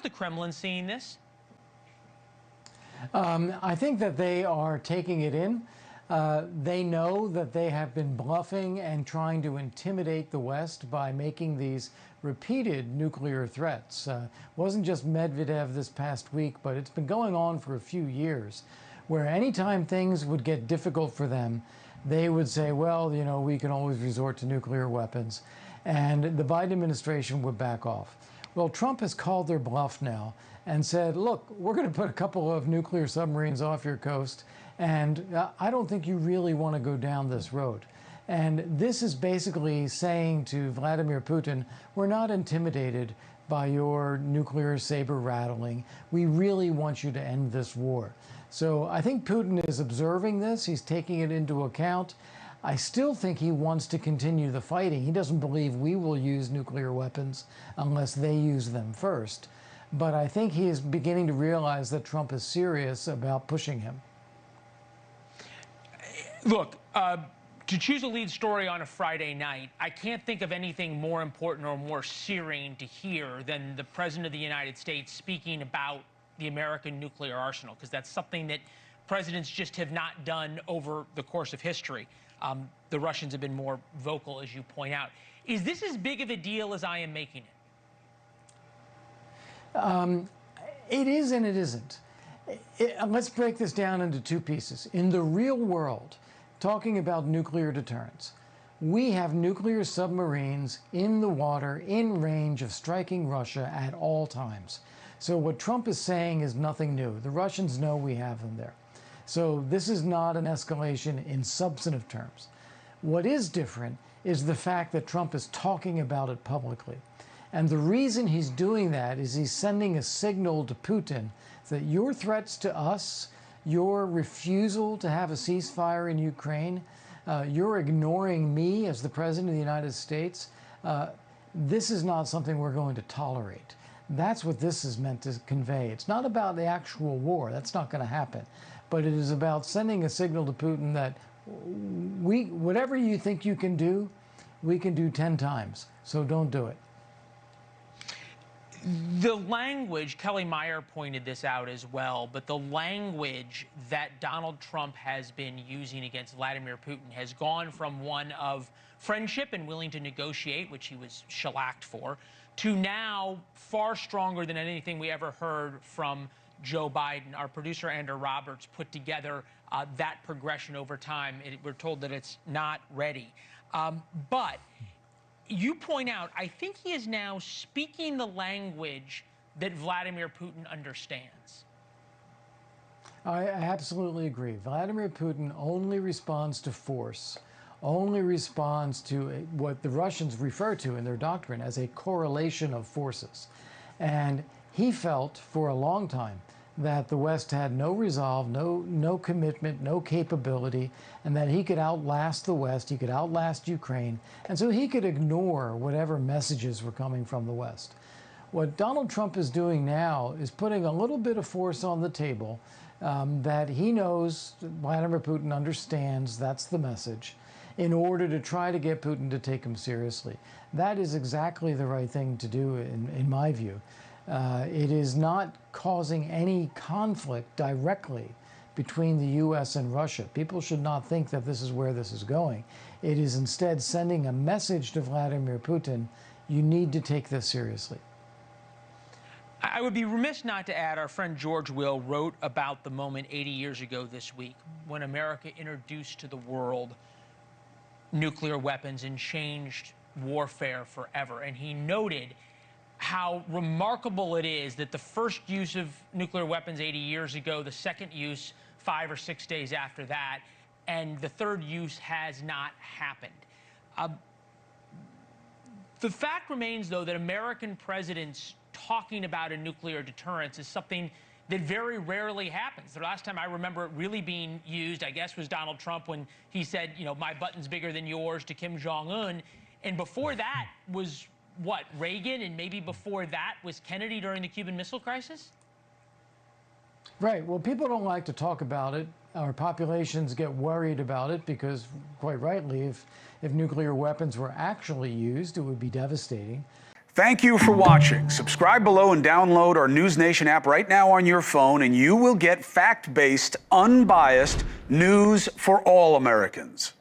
How's the Kremlin seeing this? I think that they are taking it in. They know that they have been bluffing and trying to intimidate the West by making these repeated nuclear threats. Wasn't just Medvedev this past week, but it's been going on for a few years, where anytime things would get difficult for them, they would say, well, you know, we can always resort to nuclear weapons. And the Biden administration would back off. Well, Trump has called their bluff now and said, look, we're going to put a couple of nuclear submarines off your coast, and I don't think you really want to go down this road. And this is basically saying to Vladimir Putin, we're not intimidated by your nuclear saber rattling. We really want you to end this war. So I think Putin is observing this. He's taking it into account. I still think he wants to continue the fighting. He doesn't believe we will use nuclear weapons unless they use them first. But I think he is beginning to realize that Trump is serious about pushing him. Look, to choose a lead story on a Friday night, I can't think of anything more important or more searing to hear than the President of the United States speaking about the American nuclear arsenal, because that's something that presidents just have not done over the course of history. The Russians have been more vocal, as you point out. Is this as big of a deal as I am making it? It is and it isn't. Let's break this down into two pieces. In the real world, talking about nuclear deterrence, we have nuclear submarines in the water in range of striking Russia at all times. So what Trump is saying is nothing new. The Russians know we have them there. So this is not an escalation in substantive terms. What is different is the fact that Trump is talking about it publicly. And the reason he's doing that is he's sending a signal to Putin that your threats to us, your refusal to have a ceasefire in Ukraine, you're ignoring me as the President of the United States, this is not something we're going to tolerate. That's what this is meant to convey. It's not about the actual war. That's not going to happen. But it is about sending a signal to Putin that whatever you think you can do, we can do 10 times. So don't do it. The language, Kelly Meyer pointed this out as well, but the language that Donald Trump has been using against Vladimir Putin has gone from one of friendship and willing to negotiate, which he was shellacked for, to now far stronger than anything we ever heard from Joe Biden. Our producer, Andrew Roberts, put together that progression over time. We're told that it's not ready. But you point out, I think he is now speaking the language that Vladimir Putin understands. I absolutely agree. Vladimir Putin only responds to force, only responds to what the Russians refer to in their doctrine as a correlation of forces. And he felt for a long time that the West had no resolve, no commitment, no capability, and that he could outlast the West, he could outlast Ukraine, and so he could ignore whatever messages were coming from the West. What Donald Trump is doing now is putting a little bit of force on the table that he knows Vladimir Putin understands that's the message, in order to try to get Putin to take him seriously. That is exactly the right thing to do, in my view. It is not causing any conflict directly between the U.S. and Russia. People should not think that this is where this is going. It is instead sending a message to Vladimir Putin, you need to take this seriously. I would be remiss not to add, our friend George Will wrote about the moment 80 years ago this week when America introduced to the world nuclear weapons and changed warfare forever. And he noted how remarkable it is that the first use of nuclear weapons 80 years ago, the second use 5 or 6 days after that, and the third use has not happened. The fact remains, though, that American presidents talking about a nuclear deterrence is something that very rarely happens. The last time I remember it really being used, I guess, was Donald Trump when he said, you know, my button's bigger than yours to Kim Jong-un. And before that was what, Reagan, and maybe before that was Kennedy during the Cuban Missile Crisis? Right. Well, people don't like to talk about it. Our populations get worried about it because, quite rightly, if nuclear weapons were actually used, it would be devastating. Thank you for watching. Subscribe below and download our NewsNation app right now on your phone, and you will get fact-based, unbiased news for all Americans.